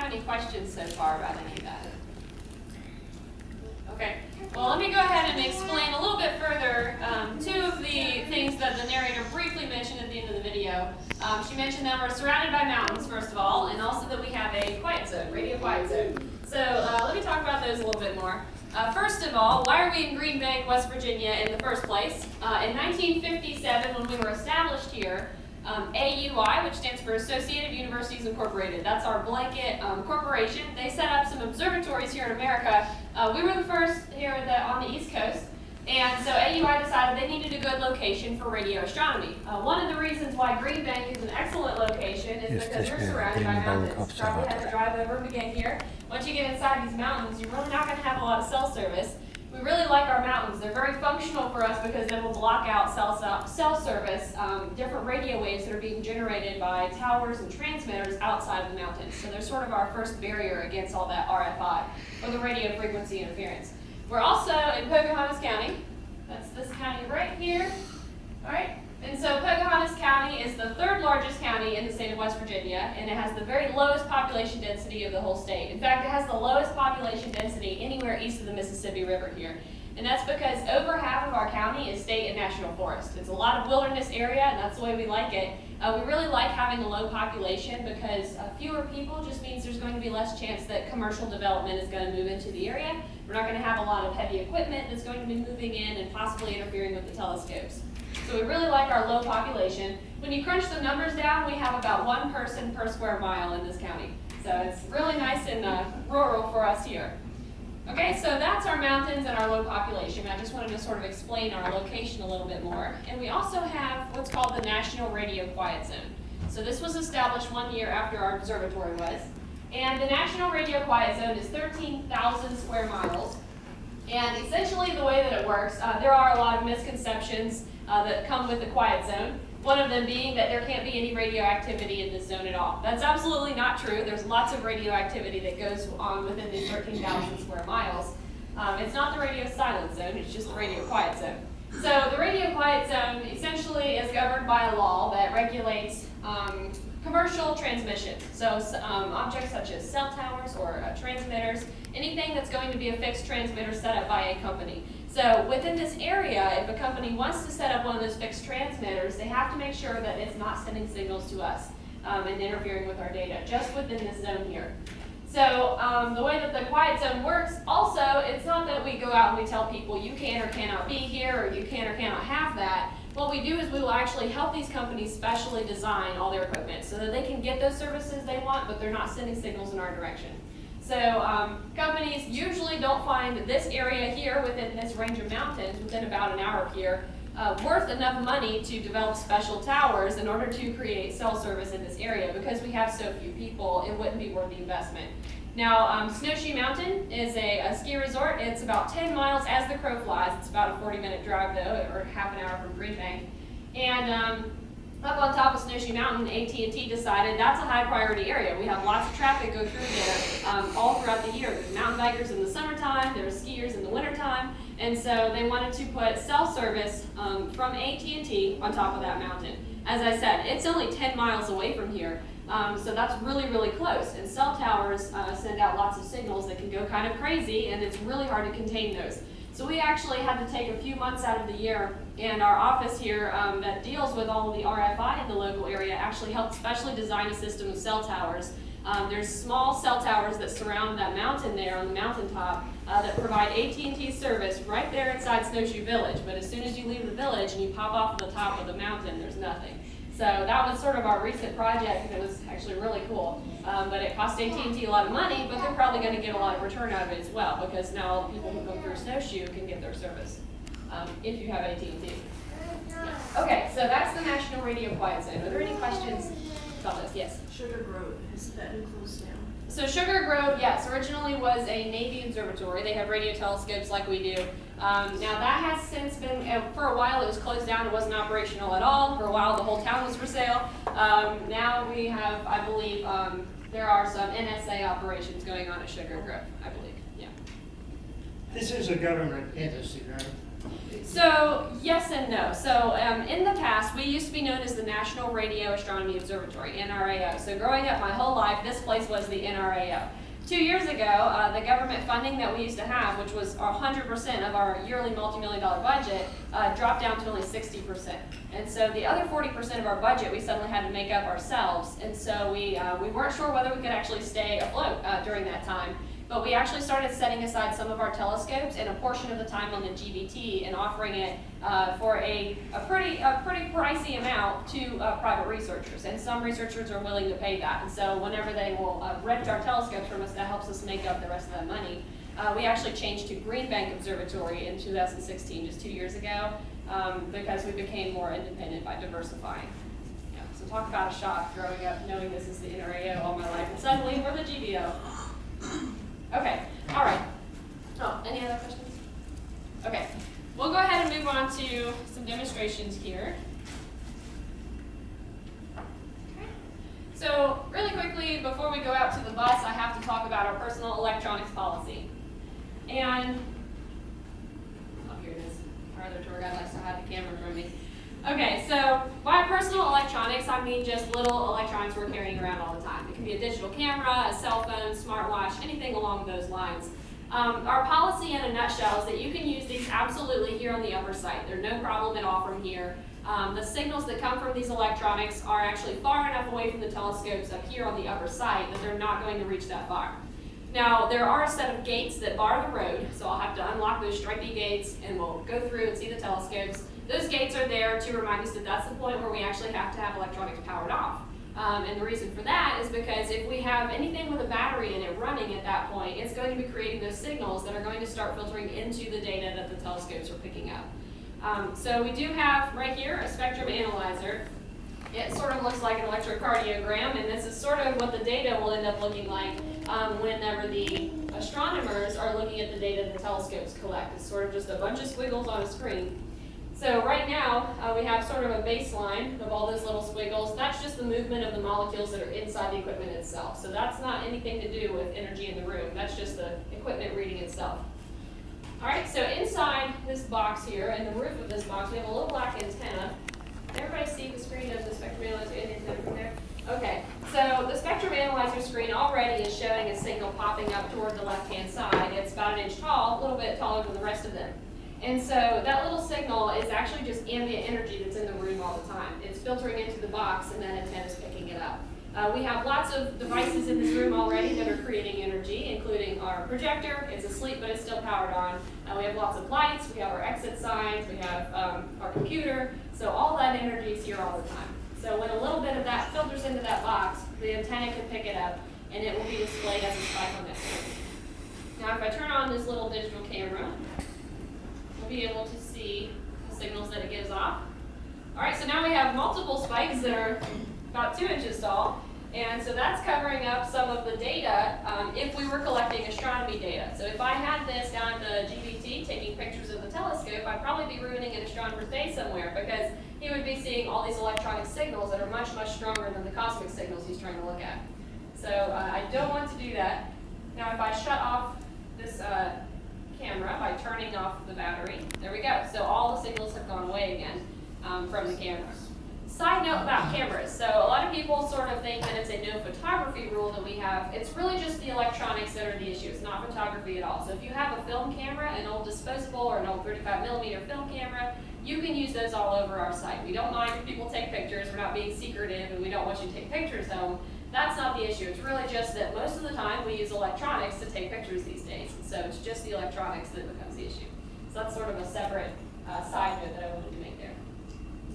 have any questions so far about any of that? Okay, well, let me go ahead and explain a little bit further two of the things that the narrator briefly mentioned at the end of the video. She mentioned that we're surrounded by mountains, first of all, and also that we have a quiet zone, radio quiet zone. So let me talk about those a little bit more. First of all, why are we in Green Bank, West Virginia in the first place? In 1957, when we were established here, AUI, which stands for Associated Universities Incorporated, that's our blanket corporation. They set up some observatories here in America. We were the first here on the East Coast, and so AUI decided they needed a good location for radio astronomy. One of the reasons why Green Bank is an excellent location is because we're surrounded by mountains. You probably had to drive over to get here. Once you get inside these mountains, you're really not going to have a lot of cell service. We really like our mountains. They're very functional for us because they will block out cell service, different radio waves that are being generated by towers and transmitters outside of the mountains. So they're sort of our first barrier against all that RFI, or the radio frequency interference. We're also in Pocahontas County. That's this county right here. All right. And so Pocahontas County is the third largest county in the state of West Virginia, and it has the very lowest population density of the whole state. In fact, it has the lowest population density anywhere east of the Mississippi River here. And that's because over half of our county is state and national forest. It's a lot of wilderness area, and that's the way we like it. We really like having a low population because fewer people just means there's going to be less chance that commercial development is going to move into the area. We're not going to have a lot of heavy equipment that's going to be moving in and possibly interfering with the telescopes. So we really like our low population. When you crunch the numbers down, we have about 1 person per square mile in this county. So it's really nice and rural for us here. Okay, so that's our mountains and our low population. I just wanted to sort of explain our location a little bit more. And we also have what's called the National Radio Quiet Zone. So this was established 1 year after our observatory was. And the National Radio Quiet Zone is 13,000 square miles. And essentially the way that it works, there are a lot of misconceptions that come with the quiet zone. One of them being that there can't be any radioactivity in this zone at all. That's absolutely not true. There's lots of radioactivity that goes on within these 13,000 square miles. It's not the radio silent zone, it's just the radio quiet zone. So the radio quiet zone essentially is governed by a law that regulates commercial transmission. So objects such as cell towers or transmitters, anything that's going to be a fixed transmitter set up by a company. So within this area, if a company wants to set up one of those fixed transmitters, they have to make sure that it's not sending signals to us and interfering with our data, just within this zone here. So the way that the quiet zone works, also, it's not that we go out and we tell people you can or cannot be here, or you can or cannot have that. What we do is we will actually help these companies specially design all their equipment so that they can get those services they want, but they're not sending signals in our direction. So companies usually don't find this area here within this range of mountains, within about an hour here, worth enough money to develop special towers in order to create cell service in this area. Because we have so few people, it wouldn't be worth the investment. Now, Snowshoe Mountain is a ski resort. It's about 10 miles as the crow flies. It's about a 40-minute drive, though, or half an hour from Green Bank. And up on top of Snowshoe Mountain, AT&T decided that's a high priority area. We have lots of traffic go through there all throughout the year. There's mountain bikers in the summertime, there's skiers in the wintertime, and so they wanted to put cell service from AT&T on top of that mountain. As I said, it's only 10 miles away from here, so that's really, really close. And cell towers send out lots of signals that can go kind of crazy, and it's really hard to contain those. So we actually had to take a few months out of the year, and our office here that deals with all of the RFI in the local area actually helped specially design a system of cell towers. There's small cell towers that surround that mountain there on the mountaintop that provide AT&T service right there inside Snowshoe Village. But as soon as you leave the village and you pop off the top of the mountain, there's nothing. So that was sort of our recent project, and it was actually really cool. But it cost AT&T a lot of money, but they're probably going to get a lot of return out of it as well, because now all the people who go through Snowshoe can get their service if you have AT&T. Okay, so that's the National Radio Quiet Zone. Are there any questions about this? Yes? Sugar Grove, is that closed now? So Sugar Grove, yes, originally was a Navy observatory. They have radio telescopes like we do. Now that has since been, for a while it was closed down, it wasn't operational at all. For a while the whole town was for sale. Now we have, I believe, there are some NSA operations going on at Sugar Grove, I believe, yeah. This is a government entity, right? So yes and no. So in the past, we used to be known as the National Radio Astronomy Observatory, NRAO. So growing up my whole life, this place was the NRAO. 2 years ago, the government funding that we used to have, which was 100% of our yearly multi-million-dollar budget, dropped down to only 60%. And so the other 40% of our budget, we suddenly had to make up ourselves. And so we weren't sure whether we could actually stay afloat during that time. But we actually started setting aside some of our telescopes and a portion of the time on the GBT and offering it for a pretty pricey amount to private researchers. And some researchers are willing to pay that. And so whenever they will rent our telescopes from us, that helps us make up the rest of that money. We actually changed to Green Bank Observatory in 2016, just 2 years ago, because we became more independent by diversifying. Yeah, so talk about a shock growing up knowing this is the NRAO all my life, and suddenly we're the GBO. Okay, all right. Oh, any other questions? Okay, we'll go ahead and move on to some demonstrations here. Okay. So really quickly, before we go out to the bus, I have to talk about our personal electronics policy. And, oh, here it is. Our other tour guide likes to hide the camera from me. Okay, so by personal electronics, I mean just little electronics we're carrying around all the time. It can be a digital camera, a cell phone, smartwatch, anything along those lines. Our policy in a nutshell is that you can use these absolutely here on the upper site. They're no problem at all from here. The signals that come from these electronics are actually far enough away from the telescopes up here on the upper site that they're not going to reach that far. Now, there are a set of gates that bar the road, so I'll have to unlock those stripy gates and we'll go through and see the telescopes. Those gates are there to remind us that that's the point where we actually have to have electronics powered off. And the reason for that is because if we have anything with a battery in it running at that point, it's going to be creating those signals that are going to start filtering into the data that the telescopes are picking up. So we do have right here a spectrum analyzer. It sort of looks like an electrocardiogram, and this is sort of what the data will end up looking like whenever the astronomers are looking at the data the telescopes collect. It's sort of just a bunch of squiggles on a screen. So right now, we have sort of a baseline of all those little squiggles. That's just the movement of the molecules that are inside the equipment itself. So that's not anything to do with energy in the room. That's just the equipment reading itself. All right, so inside this box here, and the roof of this box, we have a little black antenna. Everybody see the screen of the spectrum analyzer antenna from there? Okay, so the spectrum analyzer screen already is showing a signal popping up toward the left-hand side. It's about 1 inch tall, a little bit taller than the rest of them. And so that little signal is actually just ambient energy that's in the room all the time. It's filtering into the box and that antenna is picking it up. We have lots of devices in this room already that are creating energy, including our projector. It's asleep, but it's still powered on. We have lots of lights. We have our exit signs. We have our computer. So all that energy is here all the time. So when a little bit of that filters into that box, the antenna can pick it up, and it will be displayed as a spike on that screen. Now, if I turn on this little digital camera, we'll be able to see the signals that it gives off. All right, so now we have multiple spikes that are about 2 inches tall. And so that's covering up some of the data if we were collecting astronomy data. So if I had this down at the GBT taking pictures of the telescope, I'd probably be ruining an astronomer's day somewhere because he would be seeing all these electronic signals that are much, much stronger than the cosmic signals he's trying to look at. So I don't want to do that. Now if I shut off this camera by turning off the battery, there we go. So all the signals have gone away again from the camera. Side note about cameras. So a lot of people sort of think that it's a no photography rule that we have. It's really just the electronics that are the issue. It's not photography at all. So if you have a film camera, an old disposable or an old 35mm film camera, you can use those all over our site. We don't mind if people take pictures. We're not being secretive and we don't want you to take pictures home. That's not the issue. It's really just that most of the time we use electronics to take pictures these days. And so it's just the electronics that becomes the issue. So that's sort of a separate side note that I wanted to make there.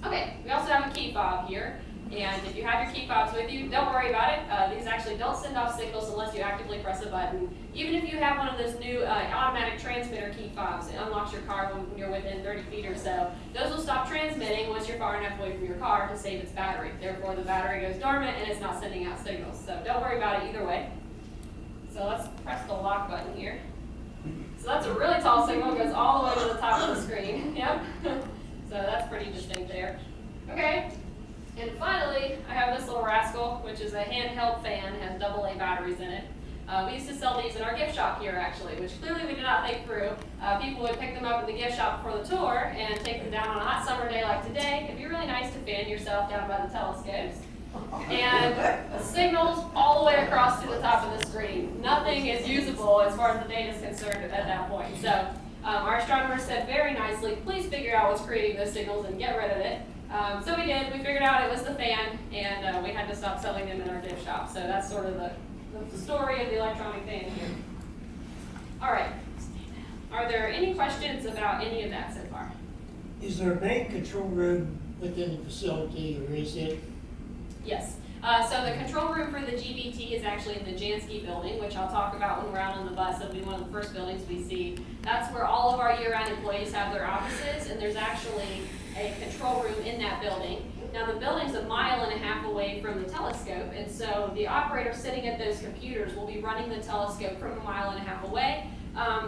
Okay, we also have a key fob here, and if you have your key fobs with you, don't worry about it. These actually don't send off signals unless you actively press a button. Even if you have one of those new automatic transmitter key fobs, it unlocks your car when you're within 30 feet or so. Those will stop transmitting once you're far enough away from your car to save its battery. Therefore, the battery goes dormant and it's not sending out signals. So don't worry about it either way. So let's press the lock button here. So that's a really tall signal, it goes all the way to the top of the screen. Yep. So that's pretty distinct there. Okay, and finally, I have this little rascal, which is a handheld fan, has AA batteries in it. We used to sell these in our gift shop here, actually, which clearly we did not think through. People would pick them up at the gift shop before the tour and take them down on a hot summer day like today. It'd be really nice to fan yourself down by the telescopes. And signals all the way across to the top of the screen. Nothing is usable as far as the data is concerned at that point. So our astronomers said very nicely, please figure out what's creating those signals and get rid of it. So we did. We figured out it was the fan, and we had to stop selling them in our gift shop. So that's sort of the story of the electronic fan here. All right. Are there any questions about any of that so far? Is there a main control room within the facility, or is it? Yes. So the control room for the GBT is actually in the Jansky building, which I'll talk about when we're out on the bus. It'll be one of the first buildings we see. That's where all of our year-round employees have their offices, and there's actually a control room in that building. Now the building's 1.5 miles away from the telescope, and so the operator sitting at those computers will be running the telescope from 1.5 miles away.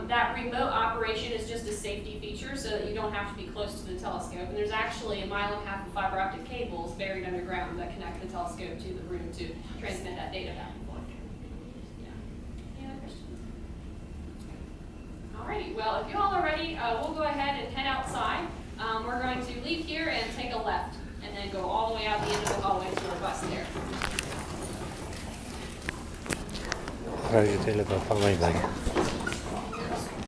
That remote operation is just a safety feature so that you don't have to be close to the telescope. And there's actually 1.5 miles of fiber optic cables buried underground that connect the telescope to the room to transmit that data back and forth. Yeah. Any other questions? Alrighty, well, if you all are ready, we'll go ahead and head outside. We're going to leave here and take a left, and then go all the way out the end of the hallway to our bus there. Radioteleskopowej.